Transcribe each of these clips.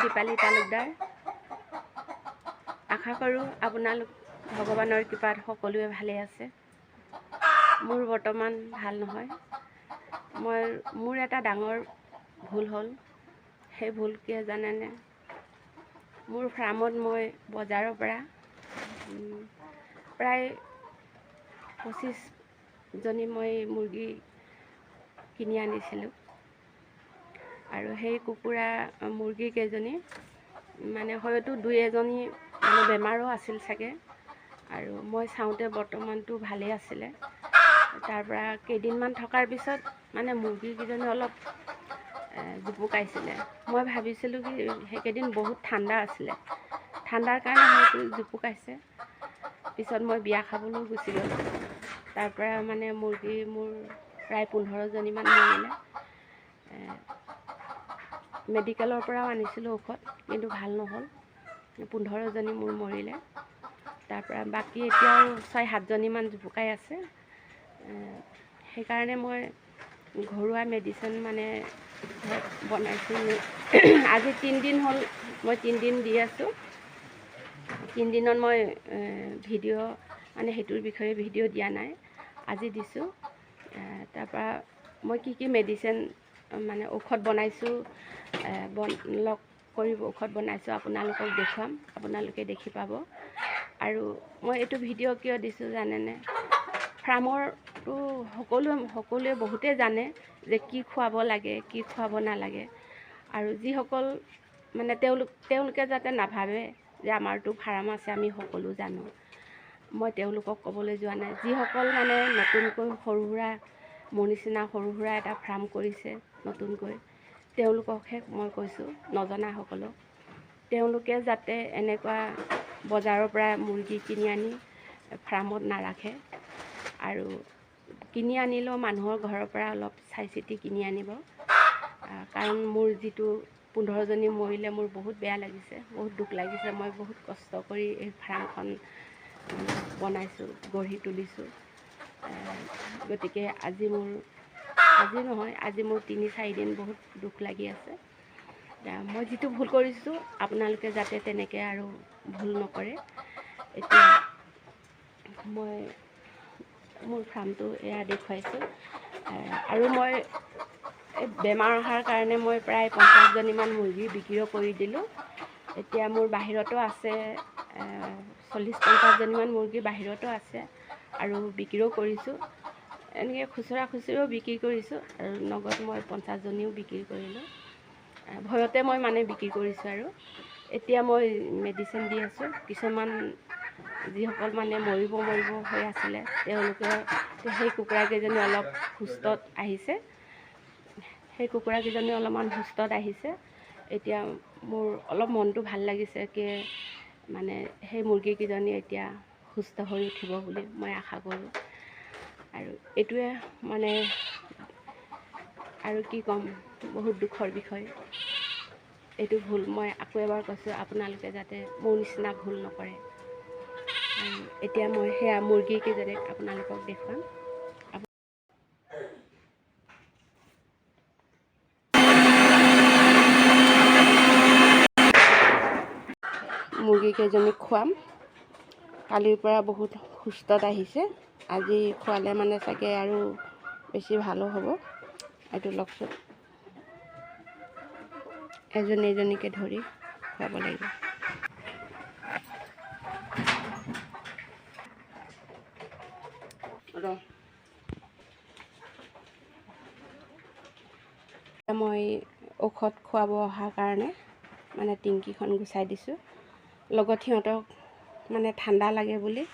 দীপালী তালুকদাৰ। আশা কৰোঁ আপোনালোক ভগৱানৰ কৃপাত সকলোৱে ভালে আছে। মোৰ বৰ্তমান ভাল নহয়। মোৰ এটা ডাঙৰ ভুল হ'ল। সেই ভুল কি জানেনে? মোৰ ফাৰ্মত মই বজাৰৰ পৰা প্ৰায় 25জনী মই মুৰ্গী কিনি আনিছিলোঁ। আৰু সেই কুকুৰা মুৰ্গীকেইজনী মানে হয়তো 2-এজনী মানে বেমাৰো আছিল চাগে। আৰু মই চাওঁতে বৰ্তমানটো ভালেই আছিলে। তাৰপৰা কেইদিনমান থকাৰ পিছত মানে মুৰ্গীকেইজনী অলপ জুপুকাইছিলে। মই ভাবিছিলোঁ কি সেইকেইদিন বহুত ঠাণ্ডা আছিলে, ঠাণ্ডাৰ কাৰণে হয়তো জুপুকাইছে। পিছত মই বিয়া খাবলৈ গুচি গ'লোঁ। তাৰপৰা মানে মুৰ্গী মোৰ প্ৰায় 15জনীমান মৰিলে। মেডিকেলৰ পৰাও আনিছিলোঁ ঔষধ, কিন্তু ভাল নহ'ল। 15জনী মোৰ মৰিলে। তাৰপৰা বাকী এতিয়াও 6-7জনীমান জুপুকাই আছে। সেইকাৰণে মই ঘৰুৱা মেডিচিন মানে বনাইছোঁ। আজি 3 দিন হ'ল, মই 3 দিন দি আছোঁ। 3 দিনত মই ভিডিঅ' মানে সেইটোৰ বিষয়ে ভিডিঅ' দিয়া নাই, আজি দিছোঁ। তাৰপৰা মই কি মেডিচিন মানে ঔষধ বনাইছোঁ, লগ কৰি ঔষধ বনাইছোঁ আপোনালোকক দেখুৱাম, আপোনালোকে দেখি পাব। আৰু মই এইটো ভিডিঅ' কিয় দিছোঁ জানেনে? ফাৰ্মৰটো সকলোৱে বহুতেই জানে যে কি খুৱাব লাগে, কি খুৱাব নালাগে। আৰু যিসকল মানে তেওঁলোকে যাতে নাভাবে যে আমাৰতো ফাৰ্ম আছে, আমি সকলো জানো। মই তেওঁলোকক ক'বলৈ যোৱা নাই। যিসকল মানে নতুনকৈ সৰু সুৰা মোৰ নিচিনা সৰু সুৰা এটা ফাৰ্ম কৰিছে নতুনকৈ, তেওঁলোককহে মই কৈছোঁ, নজনাসকলক। তেওঁলোকে যাতে এনেকুৱা বজাৰৰ পৰা মুৰ্গী কিনি আনি ফাৰ্মত নাৰাখে। আৰু কিনি আনিলেও মানুহৰ ঘৰৰ পৰা অলপ চাই চিতি কিনি আনিব। কাৰণ মোৰ যিটো 15জনী মৰিলে মোৰ বহুত বেয়া লাগিছে, বহুত দুখ লাগিছে। মই বহুত কষ্ট কৰি এই ফাৰ্মখন বনাইছোঁ, গঢ়ি তুলিছোঁ। গতিকে আজি মোৰ 3-4 দিন বহুত দুখ লাগি আছে। মই যিটো ভুল কৰিছোঁ আপোনালোকে যাতে তেনেকৈ আৰু ভুল নকৰে। এতিয়া মই মোৰ ফাৰ্মটো এয়া দেখুৱাইছোঁ। আৰু মই এই বেমাৰ অহাৰ কাৰণে মই প্ৰায় 50জনীমান মুৰ্গী বিক্ৰীও কৰি দিলোঁ। এতিয়া মোৰ বাহিৰতো আছে 40-50জনীমান মুৰ্গী বাহিৰতো আছে, আৰু বিক্ৰীও কৰিছোঁ। এনেকৈ খুচুৰাও বিক্ৰী কৰিছোঁ, আৰু নগদ মই 50জনীও বিক্ৰী কৰিলোঁ। ভয়তে মই মানে বিক্ৰী কৰিছোঁ। আৰু এতিয়া মই মেডিচিন দি আছোঁ। কিছুমান যিসকল মানে মৰিব হৈ আছিলে, তেওঁলোকে সেই কুকুৰাকেইজনী অলপ সুস্থত আহিছে। অলপমান সুস্থত আহিছে। এতিয়া মোৰ অলপ মনটো ভাল লাগিছে কি মানে সেই মুৰ্গীকেইজনী এতিয়া সুস্থ হৈ উঠিব বুলি মই আশা কৰোঁ। আৰু এইটোৱে মানে আৰু কি ক'ম, বহুত দুখৰ বিষয়। এইটো ভুল মই আকৌ এবাৰ কৈছোঁ, আপোনালোকে যাতে মোৰ নিচিনা ভুল নকৰে। এতিয়া মই সেয়া মুৰ্গীকেইজনীক আপোনালোকক দেখুৱাম। মুৰ্গীকেইজনীক খুৱাম। কালিৰ পৰা বহুত সুস্থত আহিছে। আজি খোৱালে মানে চাগে আৰু বেছি ভালো হ'ব। এইটো লওকচোন, এজনীকে ধৰি খুৱাব লাগিব। মই ঔষধ খুৱাব অহাৰ কাৰণে মানে টিংকিখন গুচাই দিছোঁ। লগত সিহঁতক মানে ঠাণ্ডা লাগে বুলি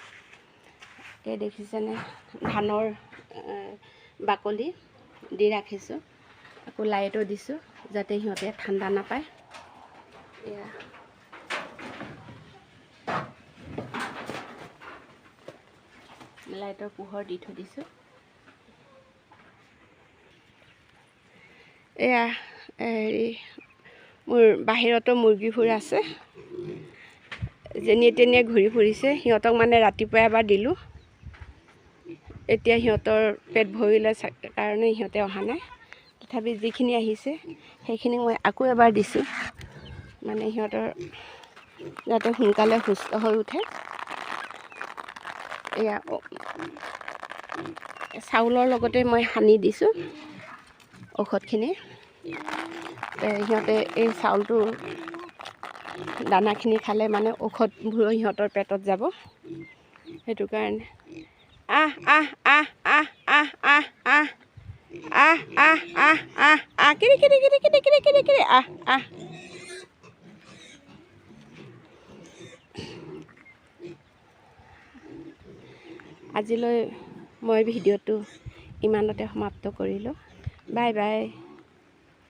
এই দেখিছেনে, ধানৰ বাকলি দি ৰাখিছোঁ। আকৌ লাইটো দিছোঁ যাতে সিহঁতে ঠাণ্ডা নাপায়। এয়া লাইটৰ পোহৰ দি থৈ দিছোঁ। এয়া মোৰ বাহিৰতো মুৰ্গীবোৰ আছে, যেনিয়ে তেনিয়ে ঘূৰি ফুৰিছে। সিহঁতক মানে ৰাতিপুৱা এবাৰ দিলোঁ। এতিয়া সিহঁতৰ পেট ভৰিলে কাৰণে সিহঁতে অহা নাই। তথাপি যিখিনি আহিছে সেইখিনি মই আকৌ এবাৰ দিছোঁ। মানে সিহঁতৰ যাতে সোনকালে সুস্থ হৈ উঠে। এয়া চাউলৰ লগতে মই সানি দিছোঁ ঔষধখিনি। সিহঁতে এই চাউলটো দানাখিনি খালে মানে ঔষধবোৰ সিহঁতৰ পেটত যাব, সেইটো কাৰণে। আহ আহ আহ আহ আহ আহ আহ আহ আহ আহ আহ আহ কিৰি কিৰি কিৰি কিৰি কিৰি কিৰি কিৰি আহ আহ। আজিলৈ মই ভিডিঅ'টো ইমানতে সমাপ্ত কৰিলোঁ। Bye bye.